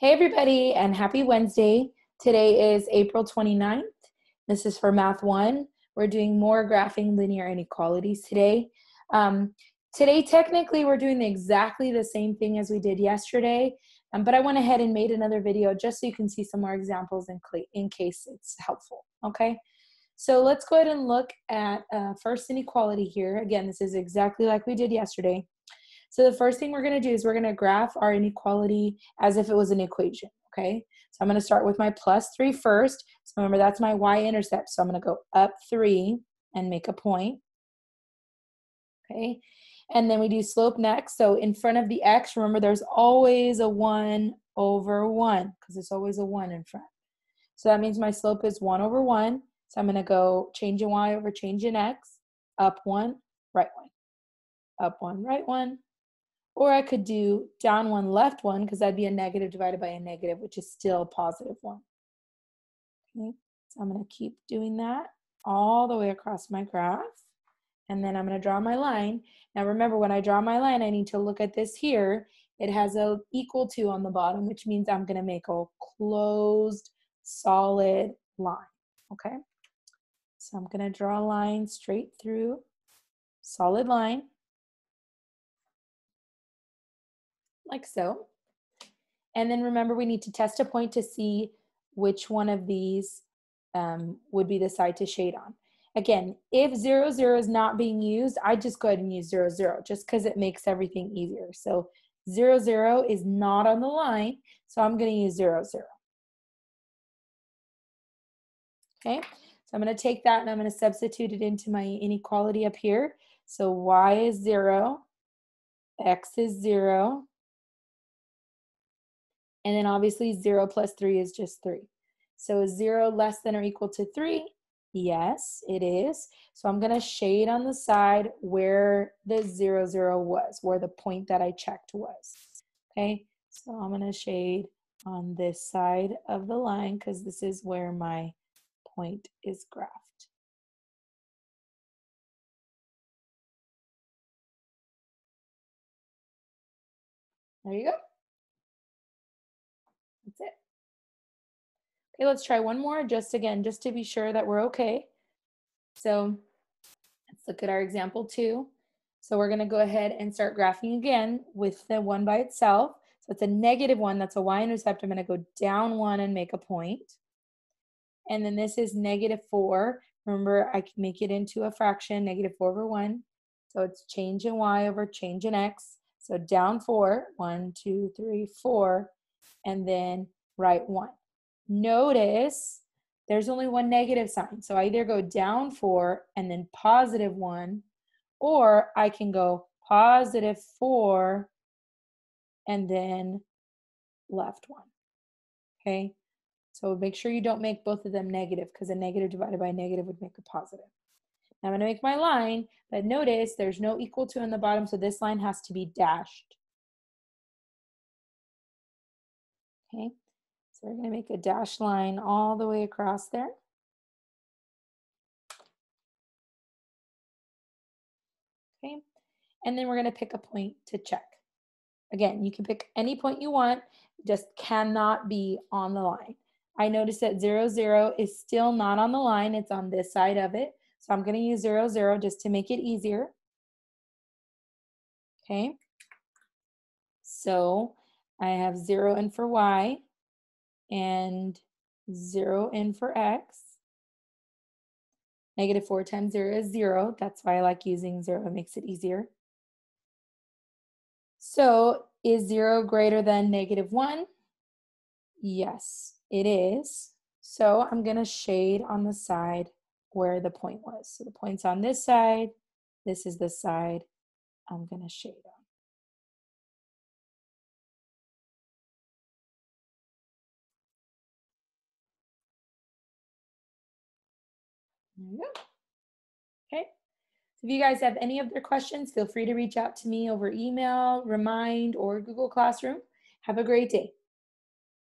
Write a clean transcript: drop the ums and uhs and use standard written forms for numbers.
Hey everybody, and happy Wednesday. Today is April 29th. This is for Math 1. We're doing more graphing linear inequalities today. Today, technically, we're doing exactly the same thing as we did yesterday, but I went ahead and made another video just so you can see some more examples in case it's helpful, okay? So let's go ahead and look at first inequality here. Again, this is exactly like we did yesterday. So the first thing we're going to do is we're going to graph our inequality as if it was an equation, okay? So I'm going to start with my plus 3 first. So remember, that's my y-intercept. So I'm going to go up 3 and make a point, okay? And then we do slope next. So in front of the x, remember, there's always a 1 over 1 because there's always a 1 in front. So that means my slope is 1 over 1. So I'm going to go change in y over change in x, up 1, right 1, up 1, right 1. Or I could do down 1, left 1, because that'd be a negative divided by a negative, which is still positive 1. Okay, so I'm going to keep doing that all the way across my graph. And then I'm going to draw my line. Now remember, when I draw my line, I need to look at this here. It has a equal to on the bottom, which means I'm going to make a closed, solid line. Okay, so I'm going to draw a line straight through, solid line, like so. And then remember, we need to test a point to see which one of these would be the side to shade on. Again, if 0, 0 is not being used, I just go ahead and use 0, 0, just because it makes everything easier. So 0, 0 is not on the line, so I'm going to use 0, 0. Okay, so I'm going to take that and I'm going to substitute it into my inequality up here. So y is 0, x is 0, and then obviously 0 plus 3 is just 3. So is 0 less than or equal to 3? Yes, it is. So I'm going to shade on the side where the 0, 0 was, where the point that I checked was. Okay, so I'm going to shade on this side of the line because this is where my point is graphed. There you go. That's it. Okay, let's try one more just to be sure that we're okay. So let's look at our example 2. So we're going to go ahead and start graphing again with the 1 by itself. So it's a negative 1. That's a y-intercept. I'm going to go down 1 and make a point. And then this is negative 4. Remember, I can make it into a fraction, negative 4 over 1. So it's change in y over change in x. So down 4, 1, 2, 3, 4, and then right 1. Notice there's only one negative sign. So I either go down 4 and then positive 1, or I can go positive 4 and then left 1. Okay, so make sure you don't make both of them negative because a negative divided by a negative would make a positive. Now I'm going to make my line, but notice there's no equal to on the bottom, so this line has to be dashed. Okay, so we're going to make a dashed line all the way across there. Okay, and then we're going to pick a point to check. Again, you can pick any point you want, just cannot be on the line. I noticed that 0, 0 is still not on the line. It's on this side of it. So I'm going to use 0, 0 just to make it easier. Okay. So I have 0 in for y and 0 in for x. Negative 4 times 0 is 0. That's why I like using 0. It makes it easier. So is 0 greater than negative 1? Yes, it is. So I'm going to shade on the side where the point was. So the point's on this side. This is the side I'm going to shade on. There you go. Okay. So if you guys have any other questions, feel free to reach out to me over email, Remind, or Google Classroom. Have a great day.